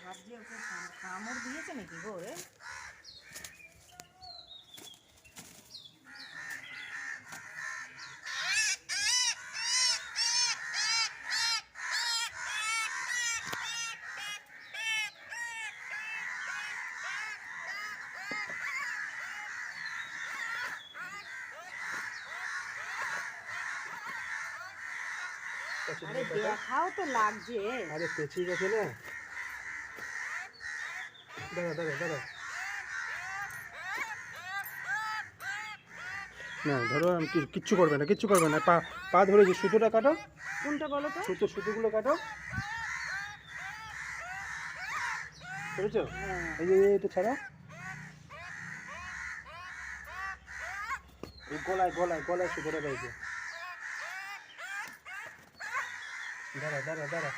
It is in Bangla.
ভাবছি ওকে কামড় দিয়েছে নাকি গো রে? আরে দেখাও তো লাগছে। আরে পেঁচিয়ে গেছে না। দাঁড়া দাঁড়া দাঁড়া, না ধরো কিচ্ছু করবে না, কিচ্ছু করবে না। পা পা ধরে যে সুতোটা কাটো। কোনটা বলো তো? সুতোগুলো কাটো, বুঝেছো? এই যে এটা ছাড়া, এই গলায় গলায় গলায় সুতোটা রয়েছে। দাঁড়া দাঁড়া দাঁড়া।